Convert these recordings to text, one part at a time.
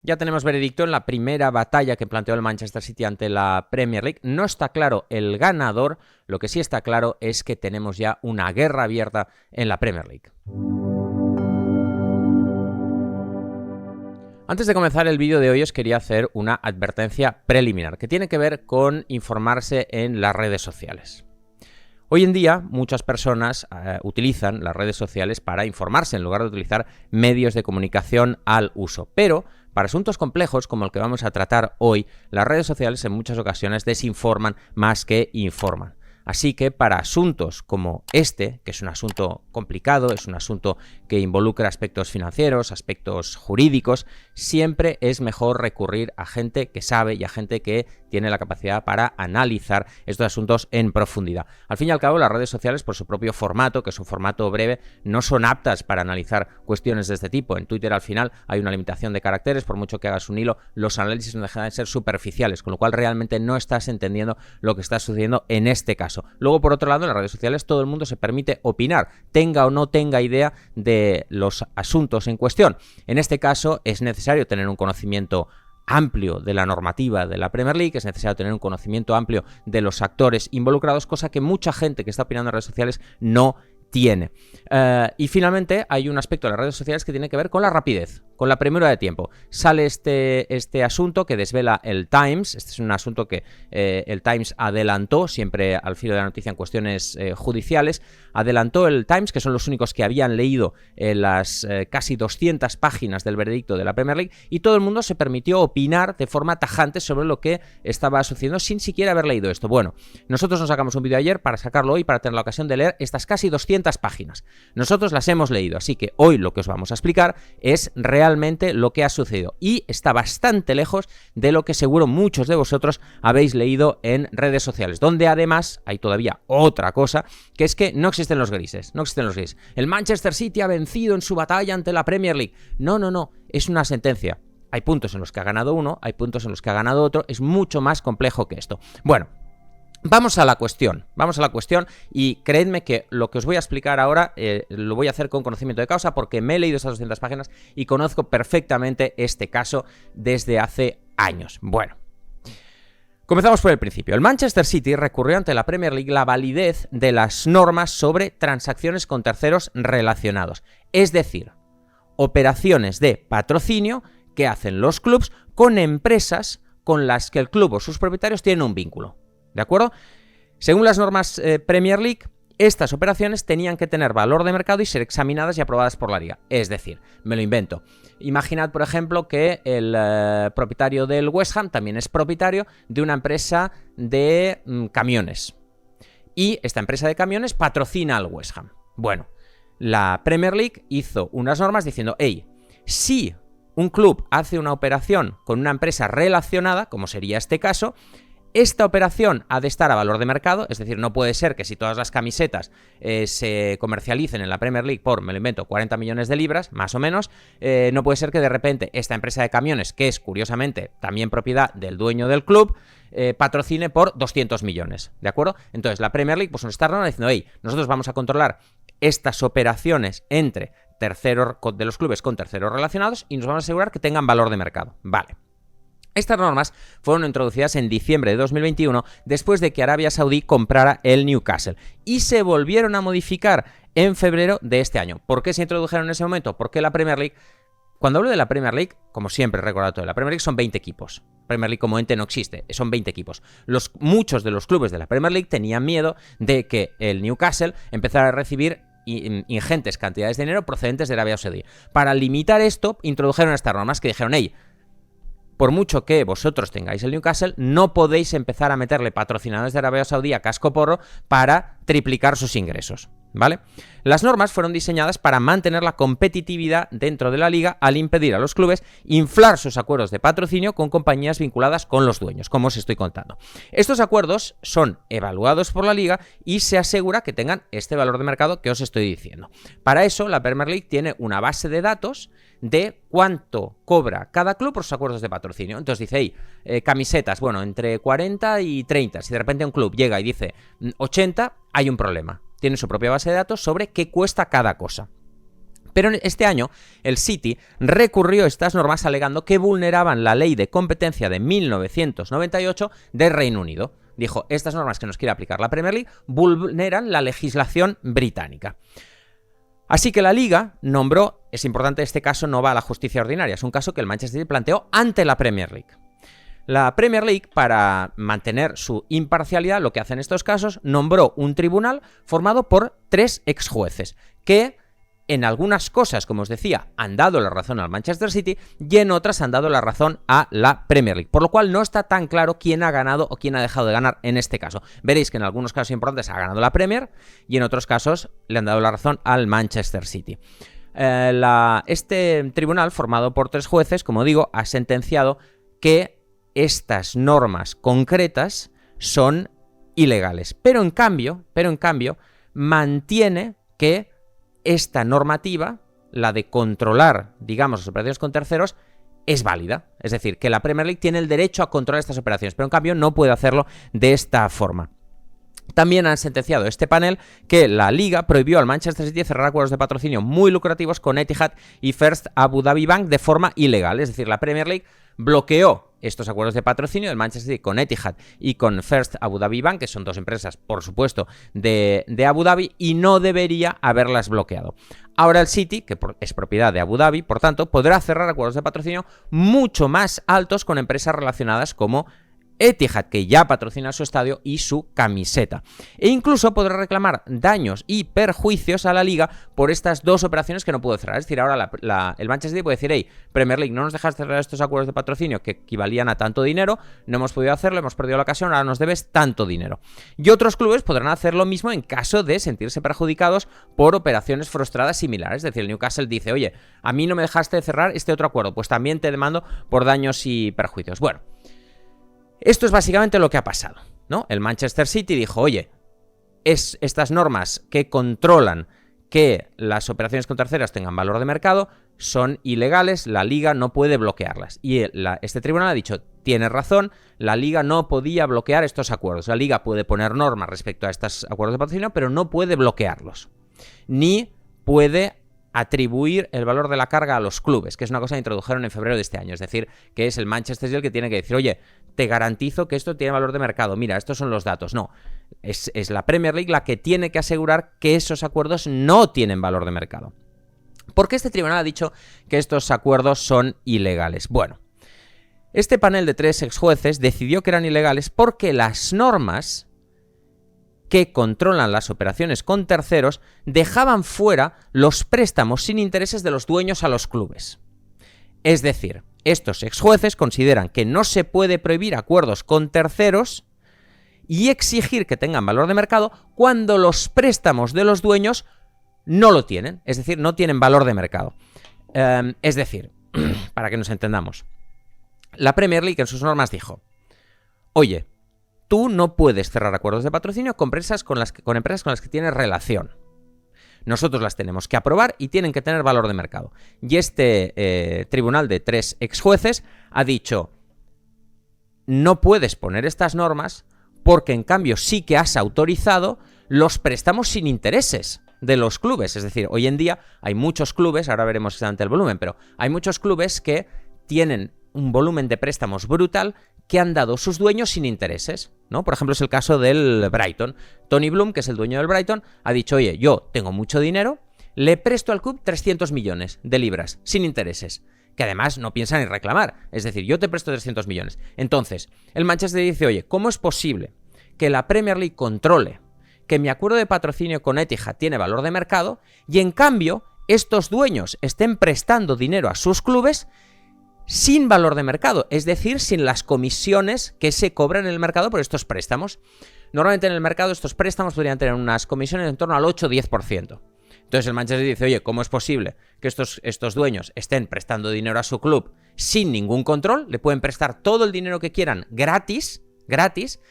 Ya tenemos veredicto en la primera batalla que planteó el Manchester City ante la Premier League. No está claro el ganador, lo que sí está claro es que tenemos ya una guerra abierta en la Premier League. Antes de comenzar el vídeo de hoy os quería hacer una advertencia preliminar que tiene que ver con informarse en las redes sociales. Hoy en día muchas personas utilizan las redes sociales para informarse en lugar de utilizar medios de comunicación al uso, pero para asuntos complejos como el que vamos a tratar hoy, las redes sociales en muchas ocasiones desinforman más que informan. Así que para asuntos como este, que es un asunto complicado, es un asunto que involucra aspectos financieros, aspectos jurídicos, siempre es mejor recurrir a gente que sabe y a gente que tiene la capacidad para analizar estos asuntos en profundidad. Al fin y al cabo, las redes sociales, por su propio formato, que es un formato breve, no son aptas para analizar cuestiones de este tipo. En Twitter, al final, hay una limitación de caracteres, por mucho que hagas un hilo, los análisis no dejan de ser superficiales, con lo cual realmente no estás entendiendo lo que está sucediendo en este caso. Luego, por otro lado, en las redes sociales todo el mundo se permite opinar, tenga o no tenga idea de los asuntos en cuestión. En este caso, es necesario tener un conocimiento amplio de la normativa de la Premier League, es necesario tener un conocimiento amplio de los actores involucrados, cosa que mucha gente que está opinando en redes sociales no tiene. Y finalmente hay un aspecto de las redes sociales que tiene que ver con la rapidez, con la premura de tiempo. Sale este asunto que desvela el Times. Este es un asunto que el Times adelantó, siempre al filo de la noticia en cuestiones judiciales. Adelantó el Times, que son los únicos que habían leído las casi 200 páginas del veredicto de la Premier League, y todo el mundo se permitió opinar de forma tajante sobre lo que estaba sucediendo sin siquiera haber leído esto. Bueno, nosotros nos sacamos un vídeo ayer para sacarlo hoy, para tener la ocasión de leer estas casi 200 páginas. Nosotros las hemos leído, así que hoy lo que os vamos a explicar es realmente lo que ha sucedido y está bastante lejos de lo que seguro muchos de vosotros habéis leído en redes sociales, donde además hay todavía otra cosa, que es que no existen los grises, no existen los grises. El Manchester City ha vencido en su batalla ante la Premier League. No, es una sentencia. Hay puntos en los que ha ganado uno, hay puntos en los que ha ganado otro, es mucho más complejo que esto. Bueno, vamos a la cuestión y creedme que lo que os voy a explicar ahora lo voy a hacer con conocimiento de causa porque me he leído esas 200 páginas y conozco perfectamente este caso desde hace años. Bueno, comenzamos por el principio. El Manchester City recurrió ante la Premier League la validez de las normas sobre transacciones con terceros relacionados, es decir, operaciones de patrocinio que hacen los clubs con empresas con las que el club o sus propietarios tienen un vínculo. ¿De acuerdo? Según las normas Premier League, estas operaciones tenían que tener valor de mercado y ser examinadas y aprobadas por la liga. Es decir, me lo invento. Imaginad, por ejemplo, que el propietario del West Ham también es propietario de una empresa de camiones. Y esta empresa de camiones patrocina al West Ham. Bueno, la Premier League hizo unas normas diciendo, hey, si un club hace una operación con una empresa relacionada, como sería este caso, esta operación ha de estar a valor de mercado, es decir, no puede ser que si todas las camisetas se comercialicen en la Premier League por, me lo invento, 40 millones de libras, más o menos, no puede ser que de repente esta empresa de camiones, que es curiosamente también propiedad del dueño del club, patrocine por 200 millones, ¿de acuerdo? Entonces la Premier League pues nos está diciendo, hey, nosotros vamos a controlar estas operaciones entre terceros de los clubes con terceros relacionados y nos vamos a asegurar que tengan valor de mercado, vale. Estas normas fueron introducidas en diciembre de 2021 después de que Arabia Saudí comprara el Newcastle y se volvieron a modificar en febrero de este año. ¿Por qué se introdujeron en ese momento? Porque la Premier League, cuando hablo de la Premier League, como siempre recordad todo, la Premier League son 20 equipos. Premier League como ente no existe, son 20 equipos. Muchos de los clubes de la Premier League tenían miedo de que el Newcastle empezara a recibir ingentes cantidades de dinero procedentes de Arabia Saudí. Para limitar esto, introdujeron estas normas que dijeron, hey, por mucho que vosotros tengáis el Newcastle, no podéis empezar a meterle patrocinadores de Arabia Saudí a cascoporro para triplicar sus ingresos, ¿vale? Las normas fueron diseñadas para mantener la competitividad dentro de la liga al impedir a los clubes inflar sus acuerdos de patrocinio con compañías vinculadas con los dueños, como os estoy contando. Estos acuerdos son evaluados por la liga y se asegura que tengan este valor de mercado que os estoy diciendo. Para eso, la Premier League tiene una base de datos de cuánto cobra cada club por sus acuerdos de patrocinio. Entonces dice, hey, camisetas, bueno, entre 40 y 30. Si de repente un club llega y dice 80, hay un problema. Tiene su propia base de datos sobre qué cuesta cada cosa. Pero este año el City recurrió estas normas alegando que vulneraban la ley de competencia de 1998 del Reino Unido. Dijo, estas normas que nos quiere aplicar la Premier League vulneran la legislación británica. Así que la Liga nombró, es importante, este caso no va a la justicia ordinaria, es un caso que el Manchester City planteó ante la Premier League. La Premier League, para mantener su imparcialidad, lo que hace en estos casos, nombró un tribunal formado por 3 exjueces, que en algunas cosas, como os decía, han dado la razón al Manchester City y en otras han dado la razón a la Premier League. Por lo cual no está tan claro quién ha ganado o quién ha dejado de ganar en este caso. Veréis que en algunos casos importantes ha ganado la Premier y en otros casos le han dado la razón al Manchester City. Este tribunal, formado por 3 jueces, como digo, ha sentenciado que estas normas concretas son ilegales. Pero en cambio, mantiene que esta normativa, la de controlar, digamos, las operaciones con terceros, es válida. Es decir, que la Premier League tiene el derecho a controlar estas operaciones, pero en cambio no puede hacerlo de esta forma. También han sentenciado este panel que la Liga prohibió al Manchester City cerrar acuerdos de patrocinio muy lucrativos con Etihad y First Abu Dhabi Bank de forma ilegal. Es decir, la Premier League bloqueó estos acuerdos de patrocinio del Manchester City con Etihad y con First Abu Dhabi Bank, que son 2 empresas, por supuesto, de Abu Dhabi, y no debería haberlas bloqueado. Ahora el City, que es propiedad de Abu Dhabi, por tanto, podrá cerrar acuerdos de patrocinio mucho más altos con empresas relacionadas como Etihad, que ya patrocina su estadio y su camiseta. E incluso podrá reclamar daños y perjuicios a la Liga por estas 2 operaciones que no pudo cerrar. Es decir, ahora el Manchester City puede decir, hey, Premier League, no nos dejas cerrar estos acuerdos de patrocinio que equivalían a tanto dinero, no hemos podido hacerlo, hemos perdido la ocasión, ahora nos debes tanto dinero. Y otros clubes podrán hacer lo mismo en caso de sentirse perjudicados por operaciones frustradas similares. Es decir, el Newcastle dice, oye, a mí no me dejaste cerrar este otro acuerdo, pues también te demando por daños y perjuicios. Bueno, esto es básicamente lo que ha pasado, ¿no? El Manchester City dijo, oye, estas normas que controlan que las operaciones con terceras tengan valor de mercado son ilegales, la Liga no puede bloquearlas. Y este tribunal ha dicho, tiene razón, la Liga no podía bloquear estos acuerdos. La Liga puede poner normas respecto a estos acuerdos de patrocinio, pero no puede bloquearlos. Ni puede atribuir el valor de la carga a los clubes, que es una cosa que introdujeron en febrero de este año. Es decir, que es el Manchester City el que tiene que decir, oye, te garantizo que esto tiene valor de mercado, mira, estos son los datos. No, es la Premier League la que tiene que asegurar que esos acuerdos no tienen valor de mercado. ¿Por qué este tribunal ha dicho que estos acuerdos son ilegales? Bueno, este panel de 3 exjueces decidió que eran ilegales porque las normas que controlan las operaciones con terceros dejaban fuera los préstamos sin intereses de los dueños a los clubes. Es decir, estos exjueces consideran que no se puede prohibir acuerdos con terceros y exigir que tengan valor de mercado cuando los préstamos de los dueños no lo tienen, es decir, no tienen valor de mercado. Es decir, para que nos entendamos, la Premier League en sus normas dijo, oye, tú no puedes cerrar acuerdos de patrocinio con empresas con las que tienes relación. Nosotros las tenemos que aprobar y tienen que tener valor de mercado. Y este tribunal de 3 exjueces ha dicho, no puedes poner estas normas porque en cambio sí que has autorizado los préstamos sin intereses de los clubes. Es decir, hoy en día hay muchos clubes, ahora veremos exactamente el volumen, pero hay muchos clubes que tienen un volumen de préstamos brutal que han dado sus dueños sin intereses, ¿no? Por ejemplo, es el caso del Brighton. Tony Bloom, que es el dueño del Brighton, ha dicho, oye, yo tengo mucho dinero, le presto al club 300 millones de libras sin intereses, que además no piensa ni reclamar. Es decir, yo te presto 300 millones. Entonces, el Manchester dice, oye, ¿cómo es posible que la Premier League controle que mi acuerdo de patrocinio con Etihad tiene valor de mercado y en cambio estos dueños estén prestando dinero a sus clubes sin valor de mercado, es decir, sin las comisiones que se cobran en el mercado por estos préstamos? Normalmente en el mercado estos préstamos podrían tener unas comisiones en torno al 8 o 10%. Entonces el Manchester dice, oye, ¿cómo es posible que estos dueños estén prestando dinero a su club sin ningún control? Le pueden prestar todo el dinero que quieran gratis,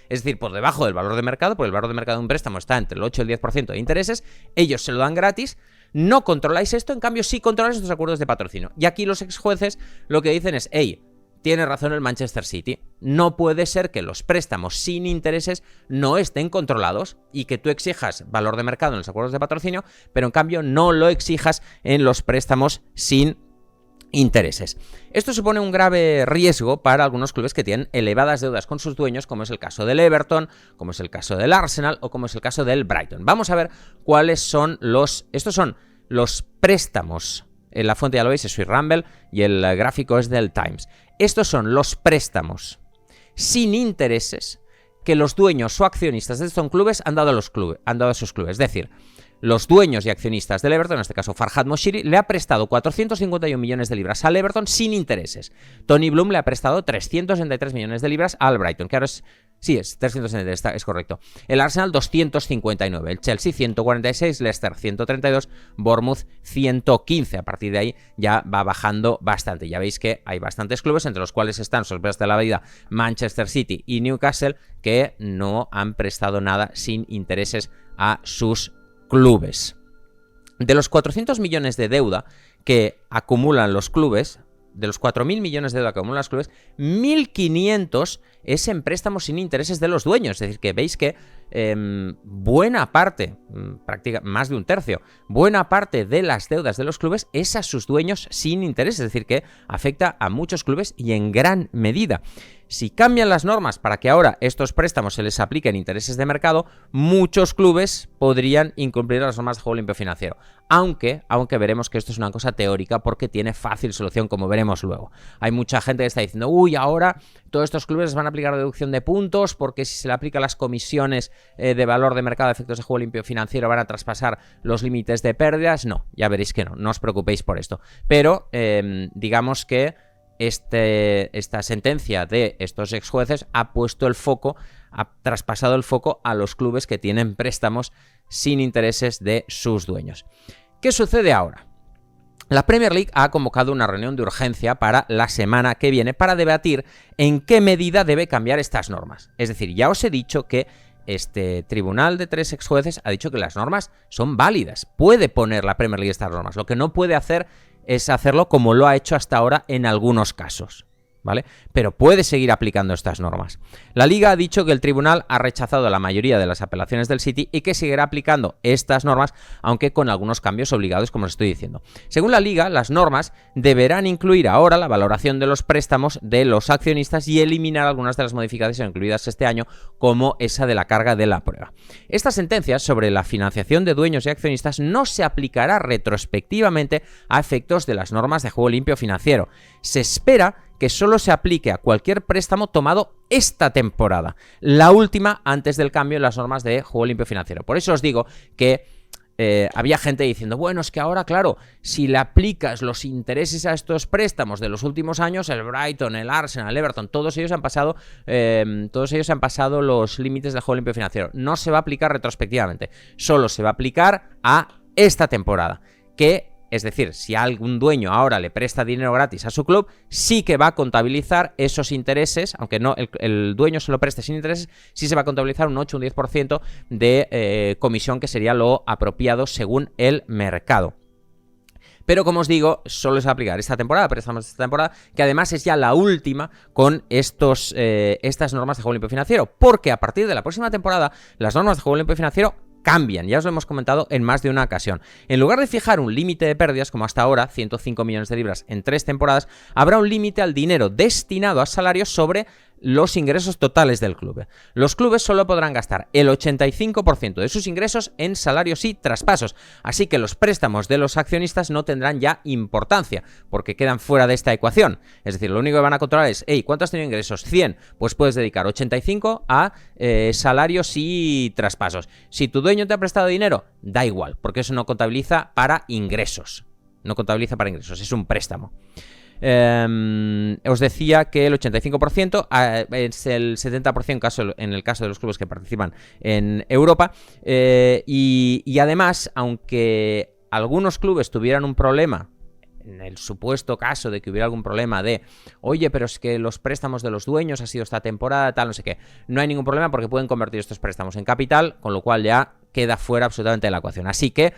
es decir, por debajo del valor de mercado, porque el valor de mercado de un préstamo está entre el 8 y el 10% de intereses, ellos se lo dan gratis. No controláis esto, en cambio sí controláis estos acuerdos de patrocinio. Y aquí los exjueces lo que dicen es, hey, tiene razón el Manchester City. No puede ser que los préstamos sin intereses no estén controlados y que tú exijas valor de mercado en los acuerdos de patrocinio, pero en cambio no lo exijas en los préstamos sin intereses. Esto supone un grave riesgo para algunos clubes que tienen elevadas deudas con sus dueños, como es el caso del Everton, como es el caso del Arsenal o como es el caso del Brighton. Vamos a ver cuáles son estos son los préstamos. En la fuente ya lo veis, es Swiss Rumble y el gráfico es del Times. Estos son los préstamos sin intereses que los dueños o accionistas de estos clubes han dado a sus clubes. Es decir, los dueños y accionistas del Everton, en este caso Farhad Moshiri, le ha prestado 451 millones de libras al Everton sin intereses. Tony Bloom le ha prestado 363 millones de libras al Brighton, que ahora es 363, es correcto. El Arsenal 259, el Chelsea 146, Leicester 132, Bournemouth 115. A partir de ahí ya va bajando bastante. Ya veis que hay bastantes clubes, entre los cuales están, sorpresas de la vida, Manchester City y Newcastle, que no han prestado nada sin intereses a sus clubes. De los 400 millones de deuda que acumulan los clubes, de los 4.000 millones de deuda que acumulan los clubes, 1.500 es en préstamos sin intereses de los dueños. Es decir, que veis que buena parte, prácticamente más de un tercio, buena parte de las deudas de los clubes es a sus dueños sin intereses. Es decir, que afecta a muchos clubes y en gran medida. Si cambian las normas para que ahora estos préstamos se les apliquen intereses de mercado, muchos clubes podrían incumplir las normas de juego limpio financiero. Aunque veremos que esto es una cosa teórica porque tiene fácil solución, como veremos luego. Hay mucha gente que está diciendo, ahora todos estos clubes les van a aplicar reducción de puntos porque si se le aplican las comisiones de valor de mercado a efectos de juego limpio financiero van a traspasar los límites de pérdidas. No, ya veréis que no os preocupéis por esto. Pero digamos que esta sentencia de estos ex jueces ha traspasado el foco a los clubes que tienen préstamos sin intereses de sus dueños. ¿Qué sucede ahora? La Premier League ha convocado una reunión de urgencia para la semana que viene para debatir en qué medida debe cambiar estas normas. Es decir, ya os he dicho que este tribunal de 3 ex jueces ha dicho que las normas son válidas. Puede poner la Premier League estas normas. Lo que no puede hacer es hacerlo como lo ha hecho hasta ahora en algunos casos, ¿vale? Pero puede seguir aplicando estas normas. La Liga ha dicho que el tribunal ha rechazado la mayoría de las apelaciones del City y que seguirá aplicando estas normas, aunque con algunos cambios obligados, como os estoy diciendo. Según la Liga, las normas deberán incluir ahora la valoración de los préstamos de los accionistas y eliminar algunas de las modificaciones incluidas este año, como esa de la carga de la prueba. Esta sentencia sobre la financiación de dueños y accionistas no se aplicará retrospectivamente a efectos de las normas de juego limpio financiero. Se espera que solo se aplique a cualquier préstamo tomado esta temporada, la última antes del cambio en las normas de juego limpio financiero. Por eso os digo que había gente diciendo, bueno, es que ahora, claro, si le aplicas los intereses a estos préstamos de los últimos años, el Brighton, el Arsenal, el Everton, todos ellos han pasado los límites del juego limpio financiero. No se va a aplicar retrospectivamente, solo se va a aplicar a esta temporada, es decir, si algún dueño ahora le presta dinero gratis a su club, sí que va a contabilizar esos intereses, aunque no el dueño se lo preste sin intereses, sí se va a contabilizar un 8 o un 10% de comisión, que sería lo apropiado según el mercado. Pero como os digo, solo se va a aplicar esta temporada, préstamos de esta temporada, que además es ya la última con estas normas de juego limpio financiero, porque a partir de la próxima temporada las normas de juego limpio financiero cambian, ya os lo hemos comentado en más de una ocasión. En lugar de fijar un límite de pérdidas, como hasta ahora, 105 millones de libras en 3 temporadas, habrá un límite al dinero destinado a salarios sobre los ingresos totales del club. Los clubes solo podrán gastar el 85% de sus ingresos en salarios y traspasos, así que los préstamos de los accionistas no tendrán ya importancia, porque quedan fuera de esta ecuación. Es decir, lo único que van a controlar es, ¿cuánto has tenido ingresos? 100, pues puedes dedicar 85 a salarios y traspasos. Si tu dueño te ha prestado dinero, da igual, porque eso no contabiliza para ingresos. No contabiliza para ingresos, es un préstamo. Os decía que el 85% es el 70% en el caso de los clubes que participan en Europa, y además, aunque algunos clubes tuvieran un problema, en el supuesto caso de que hubiera algún problema de, oye, pero es que los préstamos de los dueños ha sido esta temporada, tal, no sé qué, no hay ningún problema porque pueden convertir estos préstamos en capital, con lo cual ya queda fuera absolutamente de la ecuación. Así que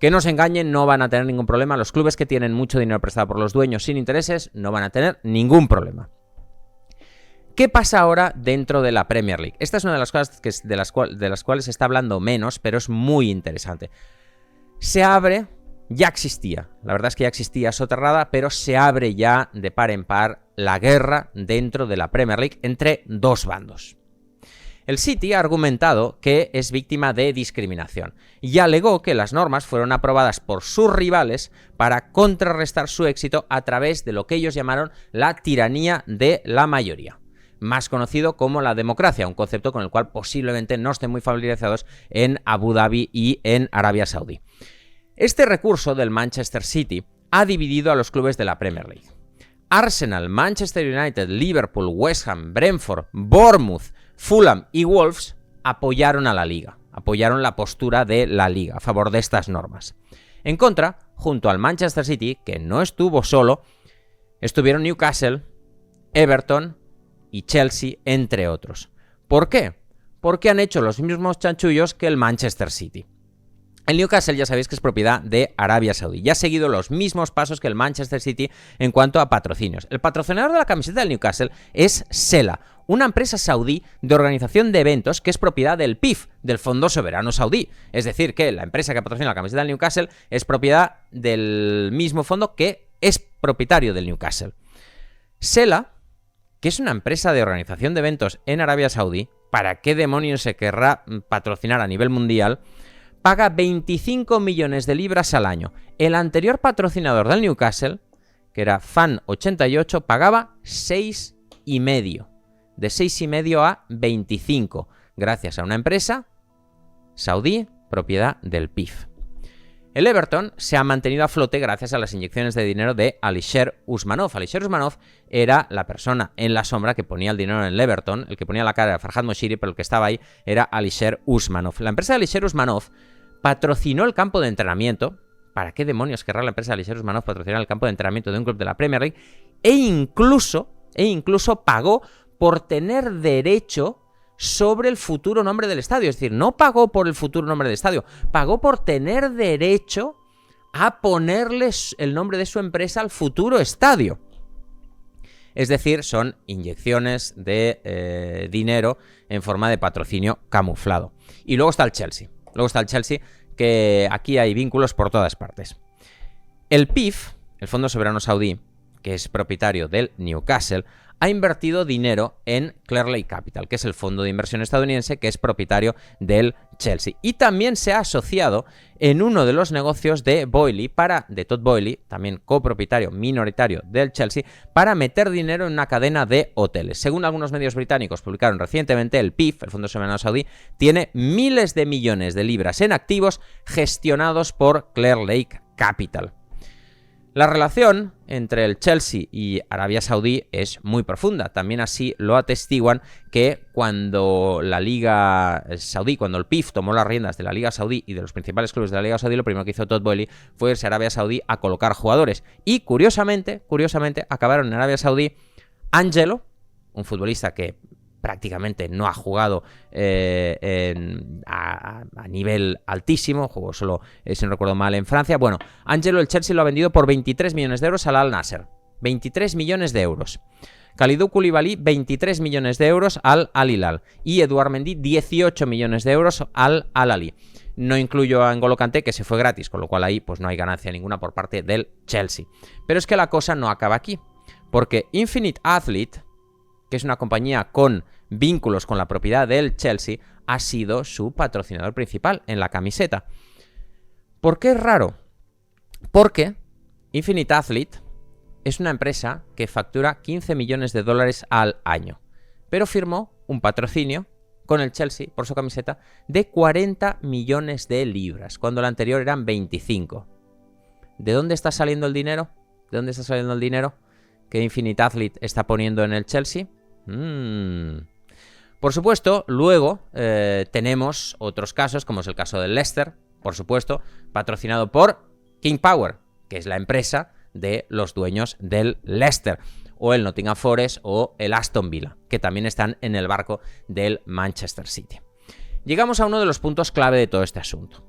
Que no se engañen, no van a tener ningún problema. Los clubes que tienen mucho dinero prestado por los dueños sin intereses no van a tener ningún problema. ¿Qué pasa ahora dentro de la Premier League? Esta es una de las cosas de las cuales se está hablando menos, pero es muy interesante. Se abre, ya existía, la verdad es que ya existía soterrada, pero se abre ya de par en par la guerra dentro de la Premier League entre dos bandos. El City ha argumentado que es víctima de discriminación y alegó que las normas fueron aprobadas por sus rivales para contrarrestar su éxito a través de lo que ellos llamaron la tiranía de la mayoría, más conocido como la democracia, un concepto con el cual posiblemente no estén muy familiarizados en Abu Dhabi y en Arabia Saudí. Este recurso del Manchester City ha dividido a los clubes de la Premier League. Arsenal, Manchester United, Liverpool, West Ham, Brentford, Bournemouth, Fulham y Wolves apoyaron a la liga, apoyaron la postura de la liga a favor de estas normas. En contra, junto al Manchester City, que no estuvo solo, estuvieron Newcastle, Everton y Chelsea, entre otros. ¿Por qué? Porque han hecho los mismos chanchullos que el Manchester City. El Newcastle ya sabéis que es propiedad de Arabia Saudí y ha seguido los mismos pasos que el Manchester City en cuanto a patrocinios. El patrocinador de la camiseta del Newcastle es Sela, una empresa saudí de organización de eventos que es propiedad del PIF, del Fondo Soberano Saudí. Es decir, que la empresa que patrocina la camiseta del Newcastle es propiedad del mismo fondo que es propietario del Newcastle. Sela, que es una empresa de organización de eventos en Arabia Saudí, ¿para qué demonios se querrá patrocinar a nivel mundial?, paga 25 millones de libras al año. El anterior patrocinador del Newcastle, que era Fan88, pagaba 6,5. De 6,5 a 25, gracias a una empresa saudí, propiedad del PIF. El Everton se ha mantenido a flote gracias a las inyecciones de dinero de Alisher Usmanov. Alisher Usmanov era la persona en la sombra que ponía el dinero en el Everton. El que ponía la cara era Farhad Moshiri, pero el que estaba ahí era Alisher Usmanov. La empresa de Alisher Usmanov patrocinó el campo de entrenamiento. ¿Para qué demonios querrá la empresa de Alisher Usmanov patrocinar el campo de entrenamiento de un club de la Premier League? E incluso pagó por tener derecho sobre el futuro nombre del estadio. Es decir, no pagó por el futuro nombre del estadio, pagó por tener derecho a ponerle el nombre de su empresa al futuro estadio. Es decir, son inyecciones de dinero en forma de patrocinio camuflado. Y luego está el Chelsea. Que aquí hay vínculos por todas partes. El PIF, el Fondo Soberano Saudí, que es propietario del Newcastle, ha invertido dinero en Clearlake Capital, que es el fondo de inversión estadounidense que es propietario del Chelsea. Y también se ha asociado en uno de los negocios de Todd Boehly, también copropietario minoritario del Chelsea, para meter dinero en una cadena de hoteles. Según algunos medios británicos publicaron recientemente, el PIF, el Fondo Soberano Saudí, tiene miles de millones de libras en activos gestionados por Clearlake Capital. La relación entre el Chelsea y Arabia Saudí es muy profunda. También así lo atestiguan que cuando la Liga Saudí, cuando el PIF tomó las riendas de la Liga Saudí y de los principales clubes de la Liga Saudí, lo primero que hizo Todd Boehly fue irse a Arabia Saudí a colocar jugadores. Y curiosamente, acabaron en Arabia Saudí Angelo, un futbolista que prácticamente no ha jugado a nivel altísimo, jugó solo, si no recuerdo mal, en Francia. Bueno, Angelo, el Chelsea lo ha vendido por 23 millones de euros al Al Nassr. 23 millones de euros. Kalidou Koulibaly, 23 millones de euros al Al Hilal. Y Edouard Mendy, 18 millones de euros al Al Ahly. No incluyo a N'Golo Kanté, que se fue gratis, con lo cual ahí pues no hay ganancia ninguna por parte del Chelsea. Pero es que la cosa no acaba aquí, porque Infinite Athlete, que es una compañía con vínculos con la propiedad del Chelsea, ha sido su patrocinador principal en la camiseta. ¿Por qué es raro? Porque Infinite Athlete es una empresa que factura 15 millones de dólares al año, pero firmó un patrocinio con el Chelsea por su camiseta de 40 millones de libras, cuando la anterior eran 25. ¿De dónde está saliendo el dinero? ¿De dónde está saliendo el dinero que Infinite Athlete está poniendo en el Chelsea? Por supuesto, luego tenemos otros casos, como es el caso del Leicester, por supuesto, patrocinado por King Power, que es la empresa de los dueños del Leicester, o el Nottingham Forest o el Aston Villa, que también están en el barco del Manchester City. Llegamos a uno de los puntos clave de todo este asunto.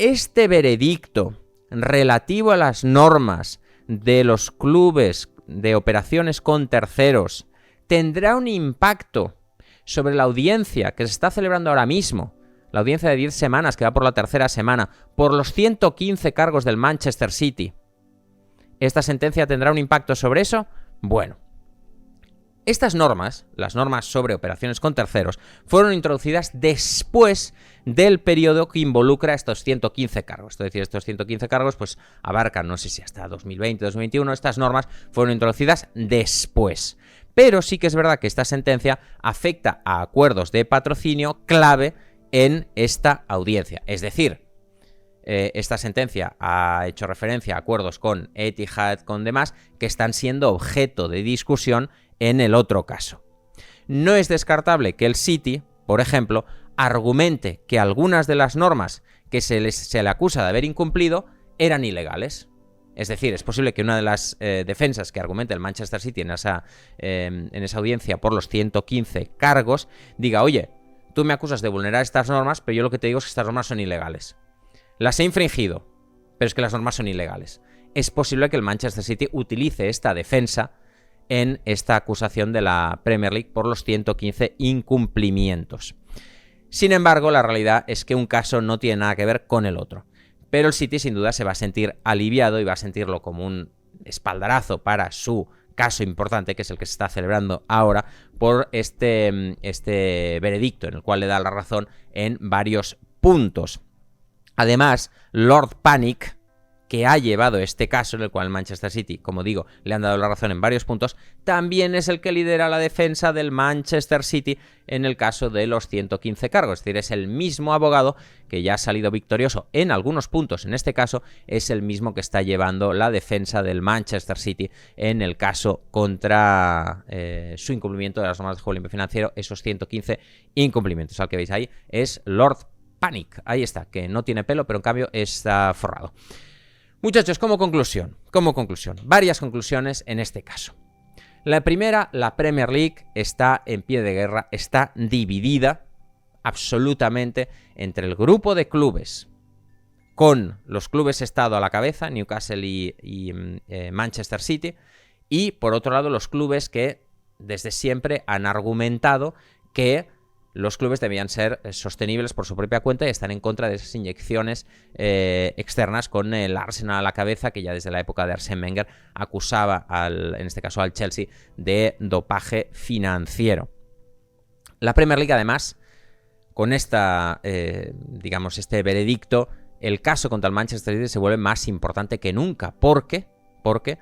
este veredicto relativo a las normas de los clubes de operaciones con terceros tendrá un impacto sobre la audiencia que se está celebrando ahora mismo, la audiencia de 10 semanas que va por la tercera semana, por los 115 cargos del Manchester City. ¿Esta sentencia tendrá un impacto sobre eso? Bueno, estas normas, las normas sobre operaciones con terceros, fueron introducidas después del periodo que involucra estos 115 cargos. Es decir, estos 115 cargos pues abarcan, no sé si hasta 2020, 2021, estas normas fueron introducidas después. Pero sí que es verdad que esta sentencia afecta a acuerdos de patrocinio clave en esta audiencia. Es decir, esta sentencia ha hecho referencia a acuerdos con Etihad, con demás, que están siendo objeto de discusión en el otro caso. No es descartable que el City, por ejemplo, argumente que algunas de las normas que se le acusa de haber incumplido eran ilegales. Es decir, es posible que una de las defensas que argumente el Manchester City en esa audiencia por los 115 cargos diga, oye, tú me acusas de vulnerar estas normas, pero yo lo que te digo es que estas normas son ilegales. Las he infringido, pero es que las normas son ilegales. Es posible que el Manchester City utilice esta defensa en esta acusación de la Premier League por los 115 incumplimientos. Sin embargo, la realidad es que un caso no tiene nada que ver con el otro. Pero el City sin duda se va a sentir aliviado y va a sentirlo como un espaldarazo para su caso importante, que es el que se está celebrando ahora, por este veredicto en el cual le da la razón en varios puntos. Además, Lord Panic, que ha llevado este caso en el cual Manchester City, como digo, le han dado la razón en varios puntos, también es el que lidera la defensa del Manchester City en el caso de los 115 cargos. Es decir, es el mismo abogado que ya ha salido victorioso en algunos puntos. En este caso, es el mismo que está llevando la defensa del Manchester City en el caso contra su incumplimiento de las normas de juego limpio financiero, esos 115 incumplimientos. Al que veis ahí es Lord Panic. Ahí está, que no tiene pelo, pero en cambio está forrado. Muchachos, como conclusión, varias conclusiones en este caso. La primera, la Premier League está en pie de guerra, está dividida absolutamente entre el grupo de clubes con los clubes estado a la cabeza, Newcastle y Manchester City, y por otro lado los clubes que desde siempre han argumentado que los clubes debían ser sostenibles por su propia cuenta y están en contra de esas inyecciones externas, con el Arsenal a la cabeza, que ya desde la época de Arsène Wenger acusaba, en este caso al Chelsea, de dopaje financiero. La Premier League, además, con este veredicto, el caso contra el Manchester City se vuelve más importante que nunca. ¿Por qué? Porque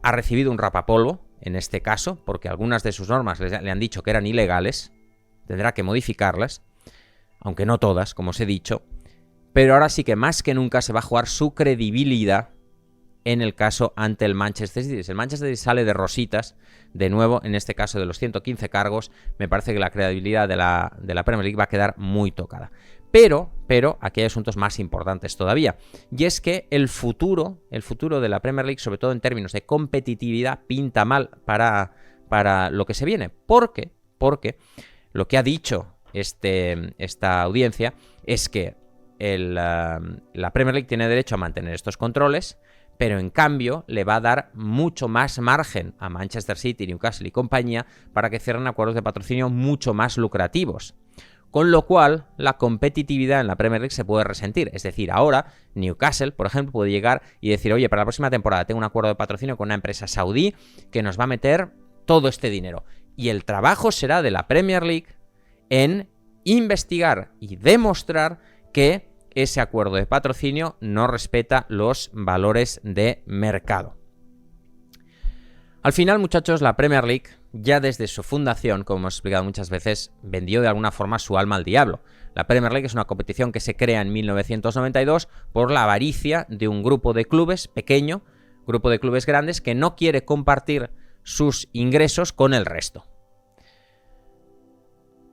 ha recibido un rapapolvo, en este caso, porque algunas de sus normas le han dicho que eran ilegales. Tendrá que modificarlas, aunque no todas, como os he dicho, pero ahora sí que más que nunca se va a jugar su credibilidad en el caso ante el Manchester City. Si el Manchester City sale de rositas, de nuevo, en este caso de los 115 cargos, me parece que la credibilidad de la Premier League va a quedar muy tocada. Pero aquí hay asuntos más importantes todavía, y es que el futuro de la Premier League, sobre todo en términos de competitividad, pinta mal para lo que se viene. Porque lo que ha dicho esta audiencia es que la Premier League tiene derecho a mantener estos controles, pero en cambio le va a dar mucho más margen a Manchester City, Newcastle y compañía para que cierren acuerdos de patrocinio mucho más lucrativos. Con lo cual, la competitividad en la Premier League se puede resentir. Es decir, ahora Newcastle, por ejemplo, puede llegar y decir, oye, para la próxima temporada tengo un acuerdo de patrocinio con una empresa saudí que nos va a meter todo este dinero. Y el trabajo será de la Premier League en investigar y demostrar que ese acuerdo de patrocinio no respeta los valores de mercado. Al final, muchachos, la Premier League, ya desde su fundación, como hemos explicado muchas veces, vendió de alguna forma su alma al diablo. La Premier League es una competición que se crea en 1992 por la avaricia de un grupo de clubes pequeño, grupo de clubes grandes, que no quiere compartir sus ingresos con el resto.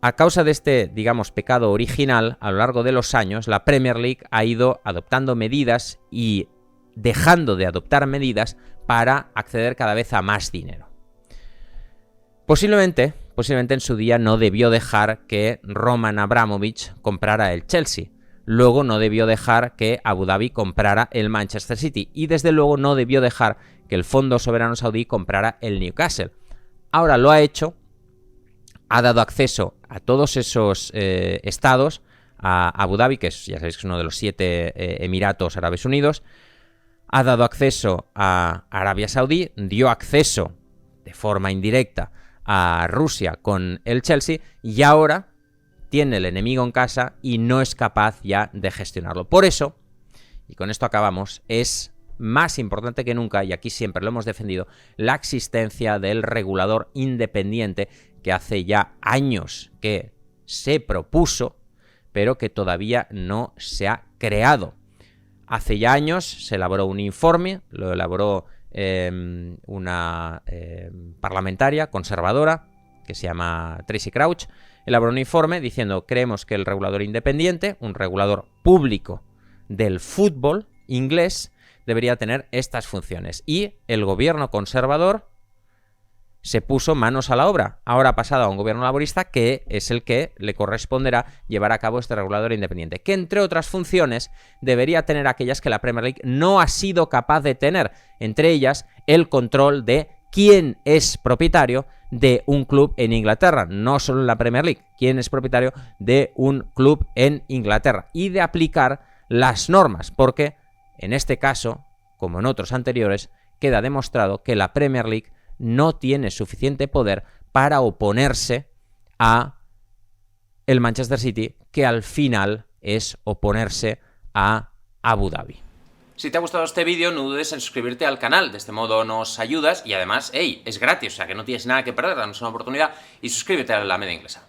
A causa de este, digamos, pecado original, a lo largo de los años, la Premier League ha ido adoptando medidas y dejando de adoptar medidas para acceder cada vez a más dinero. Posiblemente en su día no debió dejar que Roman Abramovich comprara el Chelsea. luego no debió dejar que Abu Dhabi comprara el Manchester City y desde luego no debió dejar que el Fondo Soberano Saudí comprara el Newcastle. Ahora lo ha hecho, ha dado acceso a todos esos estados, a Abu Dhabi, que ya sabéis que es uno de los 7 Emiratos Árabes Unidos, ha dado acceso a Arabia Saudí, dio acceso de forma indirecta a Rusia con el Chelsea y ahora tiene el enemigo en casa y no es capaz ya de gestionarlo. Por eso, y con esto acabamos, es más importante que nunca, y aquí siempre lo hemos defendido, la existencia del regulador independiente que hace ya años que se propuso, pero que todavía no se ha creado. Hace ya años se elaboró un informe, lo elaboró una parlamentaria conservadora que se llama Tracy Crouch, elaboró un informe diciendo: creemos que el regulador independiente, un regulador público del fútbol inglés, debería tener estas funciones. Y el gobierno conservador se puso manos a la obra. Ahora ha pasado a un gobierno laborista que es el que le corresponderá llevar a cabo este regulador independiente, que entre otras funciones debería tener aquellas que la Premier League no ha sido capaz de tener, entre ellas el control de quién es propietario de un club en Inglaterra, no solo en la Premier League, quién es propietario de un club en Inglaterra y de aplicar las normas, porque en este caso, como en otros anteriores, queda demostrado que la Premier League no tiene suficiente poder para oponerse a el Manchester City, que al final es oponerse a Abu Dhabi. Si te ha gustado este vídeo, no dudes en suscribirte al canal, de este modo nos ayudas y además, hey, es gratis, o sea que no tienes nada que perder, danos una oportunidad y suscríbete a La Media Inglesa.